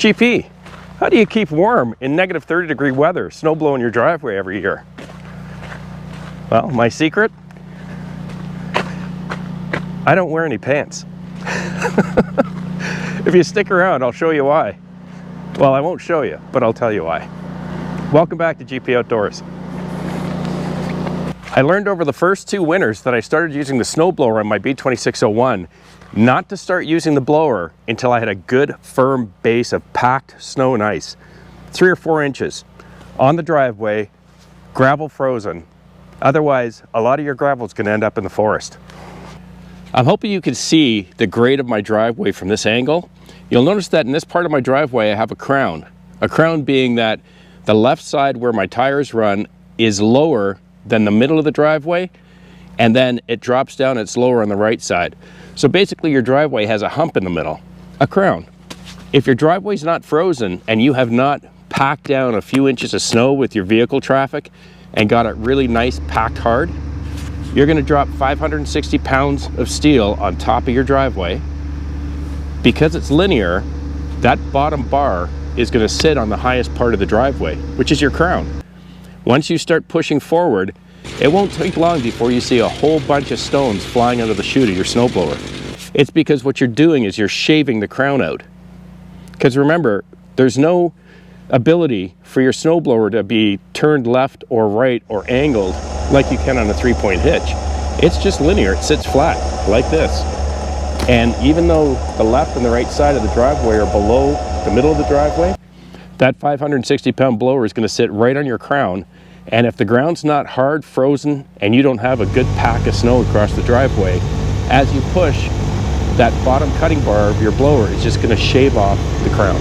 GP, how do you keep warm in negative 30-degree weather, snow blowing your driveway every year? Well, my secret? I don't wear any pants. If you stick around, I'll show you why. Well, I won't show you, but I'll tell you why. Welcome back to GP Outdoors. I learned over the first 2 winters that I started using the snowblower on my B2601 not to start using the blower until I had a good firm base of packed snow and ice, 3 or 4 inches on the driveway, gravel frozen. Otherwise, a lot of your gravel is going to end up in the forest. I'm hoping you can see the grade of my driveway from this angle. You'll notice that in this part of my driveway I have a crown. A crown being that the left side where my tires run is lower than the middle of the driveway, and then it drops down, it's lower on the right side. So basically your driveway has a hump in the middle, a crown. If your driveway's not frozen and you have not packed down a few inches of snow with your vehicle traffic and got it really nice packed hard, you're going to drop 560 pounds of steel on top of your driveway. Because it's linear, that bottom bar is going to sit on the highest part of the driveway, which is your crown. Once you start pushing forward, it won't take long before you see a whole bunch of stones flying out of the chute of your snowblower. It's because what you're doing is you're shaving the crown out. Because remember, there's no ability for your snowblower to be turned left or right or angled like you can on a 3-point hitch. It's just linear, it sits flat like this. And even though the left and the right side of the driveway are below the middle of the driveway, that 560-pound blower is going to sit right on your crown. And if the ground's not hard, frozen, and you don't have a good pack of snow across the driveway, as you push, that bottom cutting bar of your blower is just going to shave off the crown.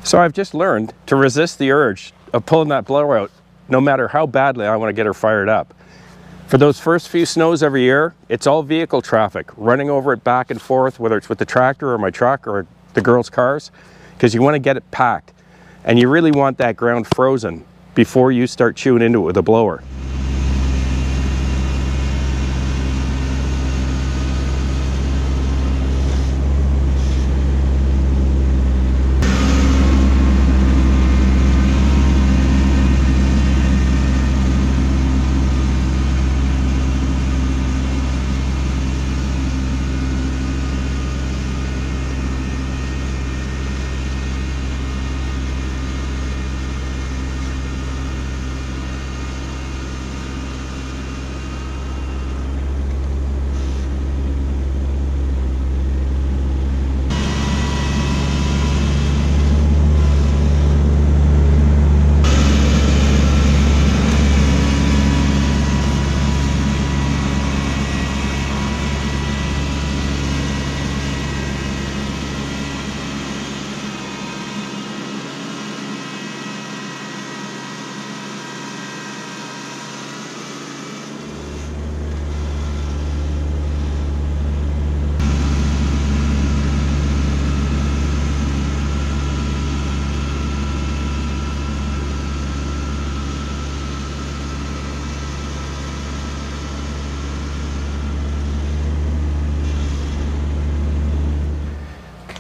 So I've just learned to resist the urge of pulling that blower out, no matter how badly I want to get her fired up. For those first few snows every year, it's all vehicle traffic, running over it back and forth, whether it's with the tractor or my truck or the girls' cars, because you want to get it packed. And you really want that ground frozen before you start chewing into it with a blower.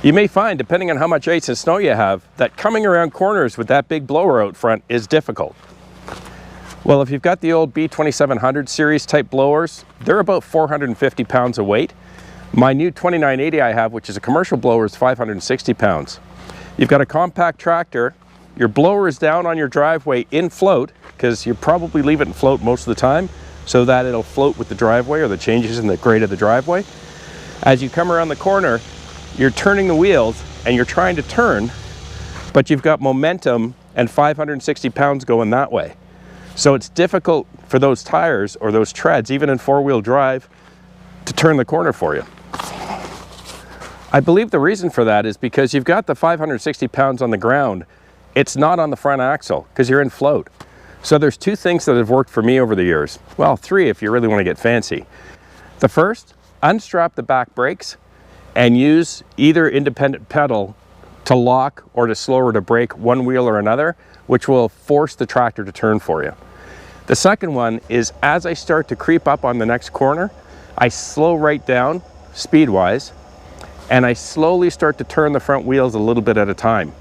You may find, depending on how much ice and snow you have, that coming around corners with that big blower out front is difficult. Well, if you've got the old B2700 series type blowers, they're about 450 pounds of weight. My new 2980 I have, which is a commercial blower, is 560 pounds. You've got a compact tractor, your blower is down on your driveway in float, because you probably leave it in float most of the time, so that it'll float with the driveway or the changes in the grade of the driveway. As you come around the corner, you're turning the wheels and you're trying to turn, but you've got momentum and 560 pounds going that way. So it's difficult for those tires or those treads, even in four-wheel drive, to turn the corner for you. I believe the reason for that is because you've got the 560 pounds on the ground. It's not on the front axle because you're in float. So there's 2 things that have worked for me over the years. Well, 3 if you really want to get fancy. The first, unstrap the back brakes and use either independent pedal to lock or to slow or to brake one wheel or another, which will force the tractor to turn for you. The second one is, as I start to creep up on the next corner, I slow right down speed-wise, and I slowly start to turn the front wheels a little bit at a time.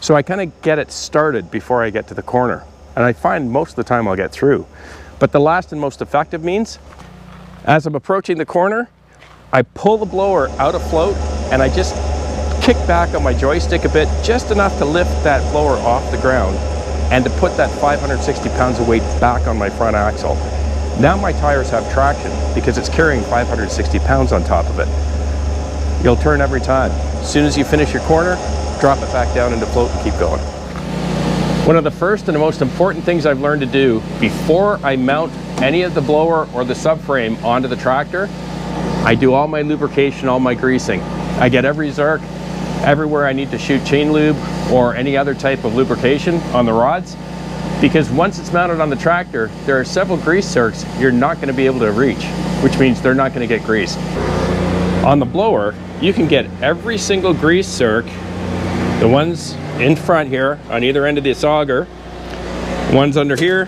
So I kind of get it started before I get to the corner. And I find most of the time I'll get through. But the last and most effective means, as I'm approaching the corner, I pull the blower out of float and I just kick back on my joystick a bit, just enough to lift that blower off the ground and to put that 560 pounds of weight back on my front axle. Now my tires have traction because it's carrying 560 pounds on top of it. You'll turn every time. As soon as you finish your corner, drop it back down into float and keep going. One of the first and the most important things I've learned to do before I mount any of the blower or the subframe onto the tractor, I do all my lubrication, all my greasing. I get every zerk, everywhere I need to shoot chain lube or any other type of lubrication on the rods, because once it's mounted on the tractor, there are several grease zerks you're not going to be able to reach, which means they're not going to get greased. On the blower, you can get every single grease zerk, the ones in front here on either end of this auger, ones under here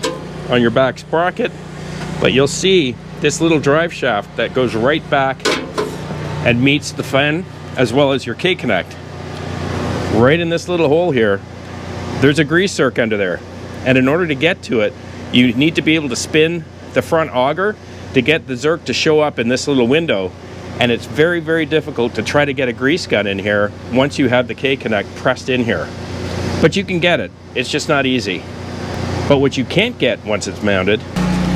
on your back sprocket, but you'll see this little drive shaft that goes right back and meets the fan as well as your K-connect. Right in this little hole here, there's a grease zerk under there. And in order to get to it, you need to be able to spin the front auger to get the zerk to show up in this little window. And it's very, very difficult to try to get a grease gun in here once you have the K-connect pressed in here. But you can get it, it's just not easy. But what you can't get once it's mounted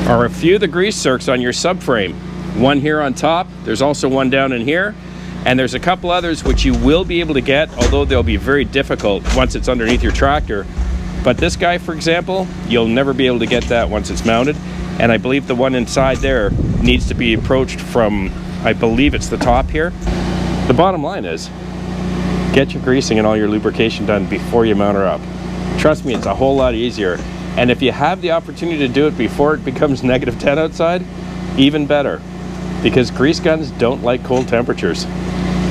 are a few of the grease zerks on your subframe. One here on top, there's also one down in here, and there's a couple others which you will be able to get, although they'll be very difficult once it's underneath your tractor. But this guy, for example, you'll never be able to get that once it's mounted. And I believe the one inside there needs to be approached from, I believe it's the top here. The bottom line is, get your greasing and all your lubrication done before you mount her up. Trust me, it's a whole lot easier. And if you have the opportunity to do it before it becomes -10 outside, even better. Because grease guns don't like cold temperatures.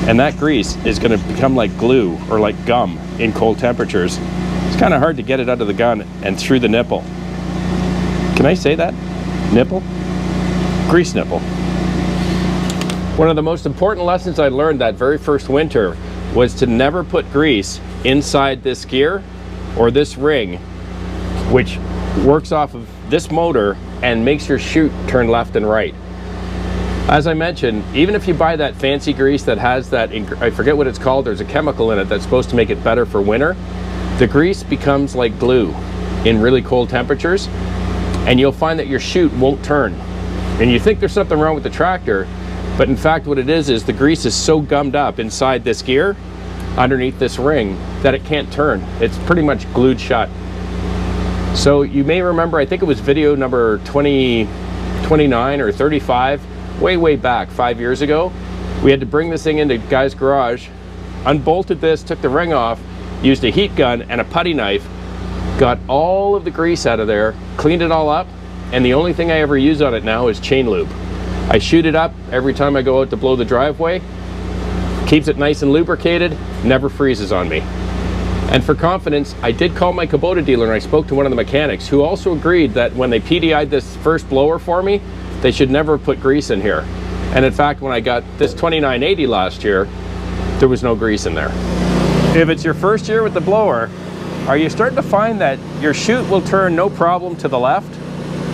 And that grease is going to become like glue or like gum in cold temperatures. It's kind of hard to get it out of the gun and through the nipple. Can I say that? Nipple? Grease nipple. One of the most important lessons I learned that very first winter was to never put grease inside this gear or this ring, which works off of this motor and makes your chute turn left and right. As I mentioned, even if you buy that fancy grease that has that, I forget what it's called, there's a chemical in it that's supposed to make it better for winter, the grease becomes like glue in really cold temperatures, and you'll find that your chute won't turn. And you think there's something wrong with the tractor, but in fact what it is the grease is so gummed up inside this gear, underneath this ring, that it can't turn. It's pretty much glued shut. So you may remember, I think it was video number 29 or 35, way back 5 years ago. We had to bring this thing into Guy's garage, unbolted this, took the ring off, used a heat gun and a putty knife, got all of the grease out of there, cleaned it all up, and the only thing I ever use on it now is chain lube. I shoot it up every time I go out to blow the driveway, keeps it nice and lubricated, never freezes on me. And for confidence, I did call my Kubota dealer and I spoke to one of the mechanics who also agreed that when they PDI'd this first blower for me, they should never put grease in here. And in fact, when I got this 2980 last year, there was no grease in there. If it's your first year with the blower, are you starting to find that your chute will turn no problem to the left,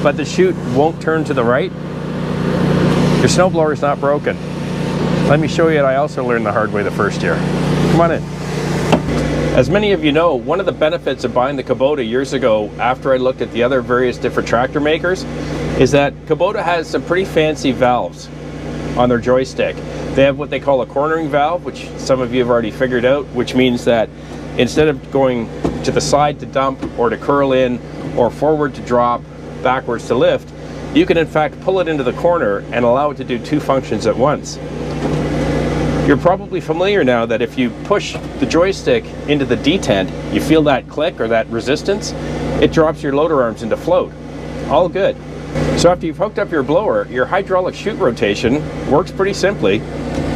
but the chute won't turn to the right? Your snowblower is not broken. Let me show you what I also learned the hard way the first year. Come on in. As many of you know, one of the benefits of buying the Kubota years ago, after I looked at the other various different tractor makers, is that Kubota has some pretty fancy valves on their joystick. They have what they call a cornering valve, which some of you have already figured out, which means that instead of going to the side to dump or to curl in or forward to drop, backwards to lift, you can in fact pull it into the corner and allow it to do two functions at once. You're probably familiar now that if you push the joystick into the detent, you feel that click or that resistance, it drops your loader arms into float. All good. So after you've hooked up your blower, your hydraulic chute rotation works pretty simply.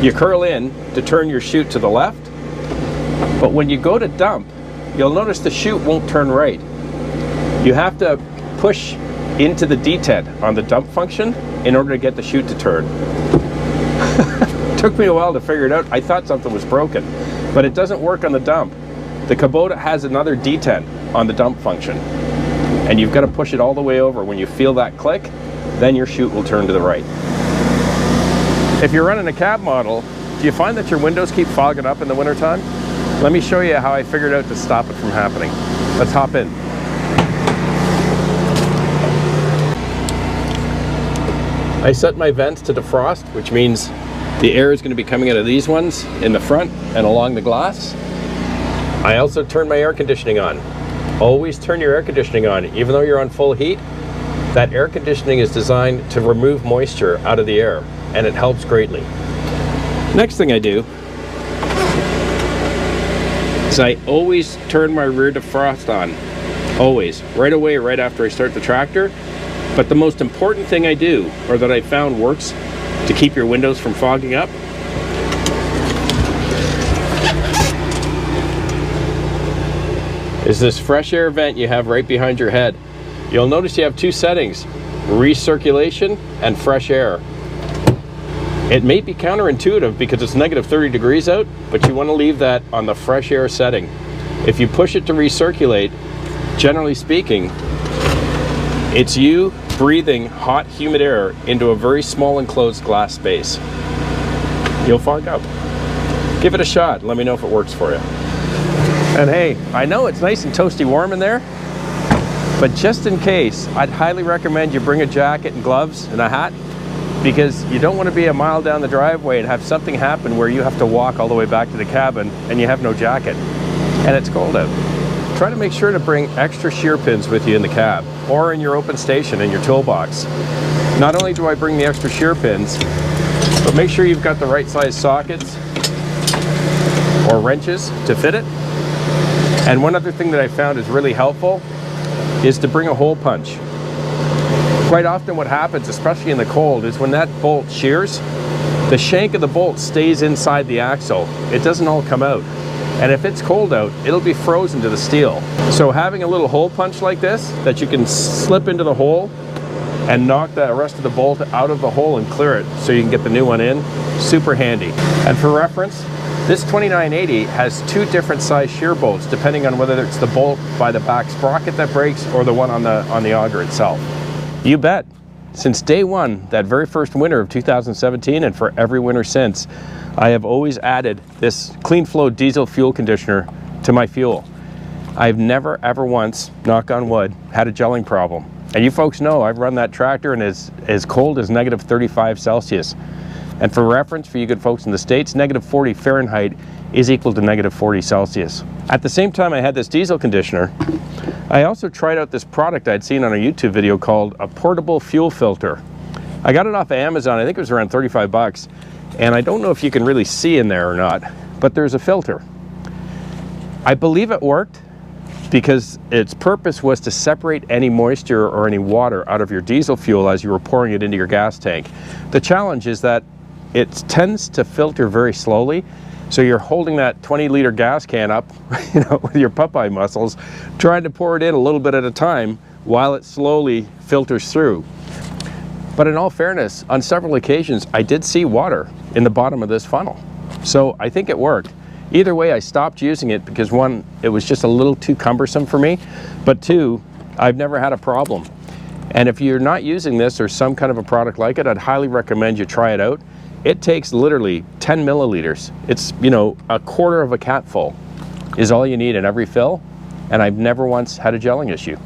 You curl in to turn your chute to the left, but when you go to dump, you'll notice the chute won't turn right. You have to push into the detent on the dump function in order to get the chute to turn. Took me a while to figure it out. I thought something was broken, but it doesn't work on the dump. The Kubota has another detent on the dump function, and you've got to push it all the way over. When you feel that click, then your chute will turn to the right. If you're running a cab model, do you find that your windows keep fogging up in the wintertime? Let me show you how I figured out to stop it from happening. Let's hop in. I set my vents to defrost, which means the air is going to be coming out of these ones in the front and along the glass. I also turn my air conditioning on. Always turn your air conditioning on. Even though you're on full heat, that air conditioning is designed to remove moisture out of the air, and it helps greatly. Next thing I do is I always turn my rear defrost on. Always. Right away, right after I start the tractor. But the most important thing I do, or that I found works to keep your windows from fogging up, is this fresh air vent you have right behind your head. You'll notice you have two settings, recirculation and fresh air. It may be counterintuitive because it's negative 30 degrees out, but you want to leave that on the fresh air setting. If you push it to recirculate, generally speaking, it's you breathing hot, humid air into a very small enclosed glass space. You'll fog up. Give it a shot. Let me know if it works for you. And hey, I know it's nice and toasty warm in there, but just in case, I'd highly recommend you bring a jacket and gloves and a hat, because you don't want to be a mile down the driveway and have something happen where you have to walk all the way back to the cabin and you have no jacket and it's cold out. Try to make sure to bring extra shear pins with you in the cab or in your open station in your toolbox. Not only do I bring the extra shear pins, but make sure you've got the right size sockets or wrenches to fit it. And one other thing that I found is really helpful is to bring a hole punch. Quite often what happens, especially in the cold, is when that bolt shears, the shank of the bolt stays inside the axle. It doesn't all come out. And if it's cold out, it'll be frozen to the steel. So having a little hole punch like this that you can slip into the hole and knock the rest of the bolt out of the hole and clear it so you can get the new one in, super handy. And for reference, this 2980 has two different size shear bolts depending on whether it's the bolt by the back sprocket that breaks or the one on the auger itself. You bet. Since day one, that very first winter of 2017, and for every winter since, I have always added this clean flow diesel fuel conditioner to my fuel. I've never ever once, knock on wood, had a gelling problem. And you folks know I've run that tractor and it's as cold as negative 35 Celsius. And for reference, for you good folks in the States, negative 40 Fahrenheit is equal to negative 40 Celsius. At the same time I had this diesel conditioner, I also tried out this product I'd seen on a YouTube video called a portable fuel filter. I got it off of Amazon. I think it was around 35 bucks. And I don't know if you can really see in there or not, but there's a filter. I believe it worked because its purpose was to separate any moisture or any water out of your diesel fuel as you were pouring it into your gas tank. The challenge is that it tends to filter very slowly. So you're holding that 20-liter gas can up, you know, with your Popeye muscles, trying to pour it in a little bit at a time while it slowly filters through. But in all fairness, on several occasions, I did see water in the bottom of this funnel. So I think it worked. Either way, I stopped using it because one, it was just a little too cumbersome for me, but two, I've never had a problem. And if you're not using this or some kind of a product like it, I'd highly recommend you try it out. It takes literally 10 milliliters. It's, you know, a quarter of a cat full is all you need in every fill, and I've never once had a gelling issue.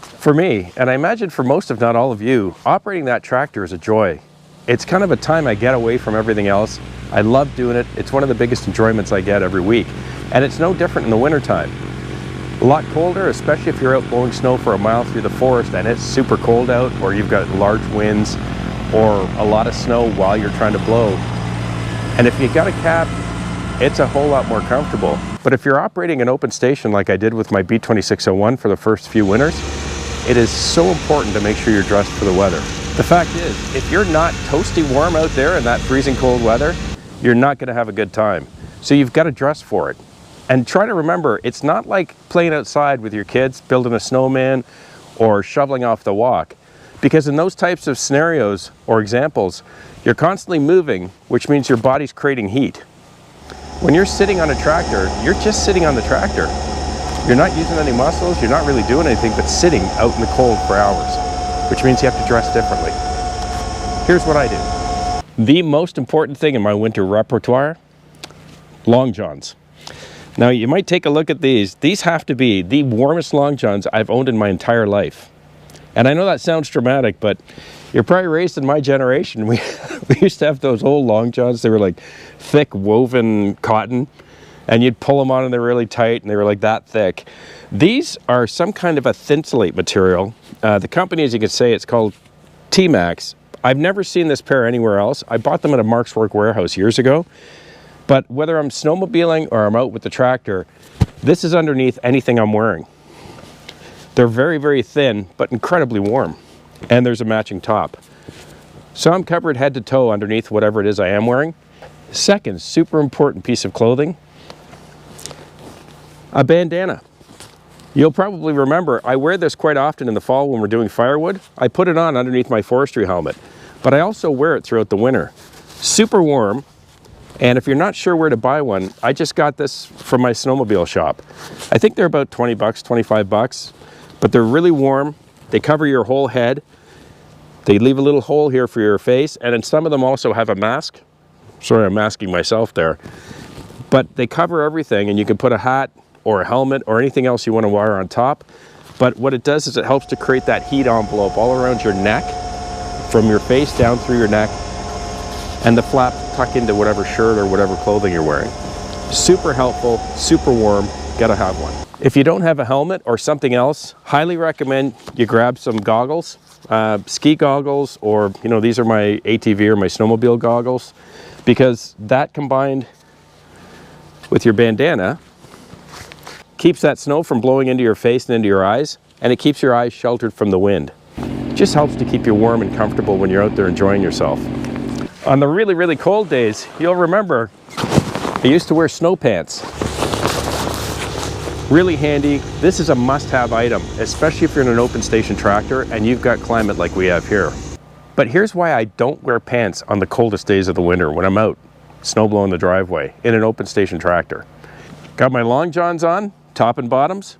For me, and I imagine for most if not all of you, operating that tractor is a joy. It's kind of a time I get away from everything else. I love doing it. It's one of the biggest enjoyments I get every week. And it's no different in the wintertime. A lot colder, especially if you're out blowing snow for a mile through the forest and it's super cold out, or you've got large winds, or a lot of snow while you're trying to blow. And if you got a cab, it's a whole lot more comfortable. But if you're operating an open station like I did with my B2601 for the first few winters, it is so important to make sure you're dressed for the weather. The fact is, if you're not toasty warm out there in that freezing cold weather, you're not gonna have a good time. So you've got to dress for it. And try to remember, it's not like playing outside with your kids, building a snowman, or shoveling off the walk. Because in those types of scenarios or examples, you're constantly moving, which means your body's creating heat. When you're sitting on a tractor, you're just sitting on the tractor. you're not using any muscles, you're not really doing anything but sitting out in the cold for hours, which means you have to dress differently. Here's what I do. The most important thing in my winter repertoire, long johns. Now you might take a look at these. These have to be the warmest long johns I've owned in my entire life. And I know that sounds dramatic, but you're probably raised in my generation. We used to have those old long johns. They were like thick woven cotton, and you'd pull them on and they were really tight and they were like that thick. These are some kind of a thinsulate material. The company, as you can say, it's called T-Max. I've never seen this pair anywhere else. I bought them at a Mark's Work warehouse years ago. But whether I'm snowmobiling or I'm out with the tractor, this is underneath anything I'm wearing. They're very, very thin, but incredibly warm. And there's a matching top. So I'm covered head to toe underneath whatever it is I am wearing. Second, super important piece of clothing, a bandana. You'll probably remember, I wear this quite often in the fall when we're doing firewood. I put it on underneath my forestry helmet, but I also wear it throughout the winter. Super warm. And if you're not sure where to buy one, I just got this from my snowmobile shop. I think they're about 20 bucks, 25 bucks, but they're really warm. They cover your whole head. They leave a little hole here for your face. And then some of them also have a mask. Sorry, I'm masking myself there. But they cover everything, and you can put a hat or a helmet or anything else you want to wear on top. But what it does is it helps to create that heat envelope all around your neck, from your face down through your neck, and the flap tuck into whatever shirt or whatever clothing you're wearing. Super helpful, super warm, gotta have one. If you don't have a helmet or something else, highly recommend you grab some goggles, ski goggles, or these are my ATV or my snowmobile goggles, because that combined with your bandana keeps that snow from blowing into your face and into your eyes, and it keeps your eyes sheltered from the wind. It just helps to keep you warm and comfortable when you're out there enjoying yourself. On the really, really cold days, you'll remember I used to wear snow pants. Really handy. This is a must-have item, especially if you're in an open station tractor and you've got climate like we have here. But here's why I don't wear pants on the coldest days of the winter when I'm out snow blowing the driveway in an open station tractor. Got my long johns on, top and bottoms,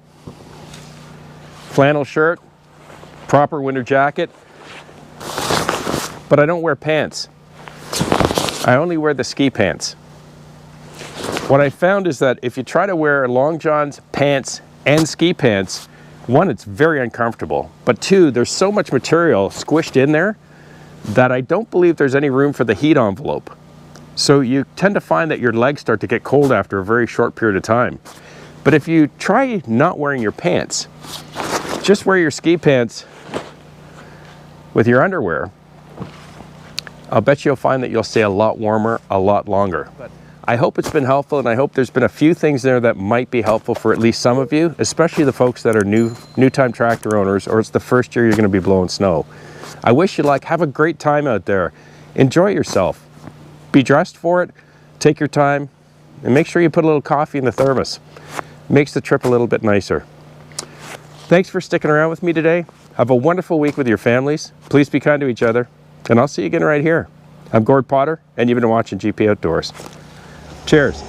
flannel shirt, proper winter jacket, but I don't wear pants. I only wear the ski pants. What I found is that if you try to wear long johns, pants, and ski pants, one, it's very uncomfortable, but two, there's so much material squished in there that I don't believe there's any room for the heat envelope. So you tend to find that your legs start to get cold after a very short period of time. But if you try not wearing your pants, just wear your ski pants with your underwear, I'll bet you'll find that you'll stay a lot warmer, a lot longer. But I hope it's been helpful, and I hope there's been a few things there that might be helpful for at least some of you, especially the folks that are new-time tractor owners, or it's the first year you're going to be blowing snow. I wish you luck. Have a great time out there. Enjoy yourself. Be dressed for it. Take your time, and make sure you put a little coffee in the thermos. Makes the trip a little bit nicer. Thanks for sticking around with me today. Have a wonderful week with your families. Please be kind to each other. And I'll see you again right here. I'm Gord Potter, and you've been watching GP Outdoors. Cheers.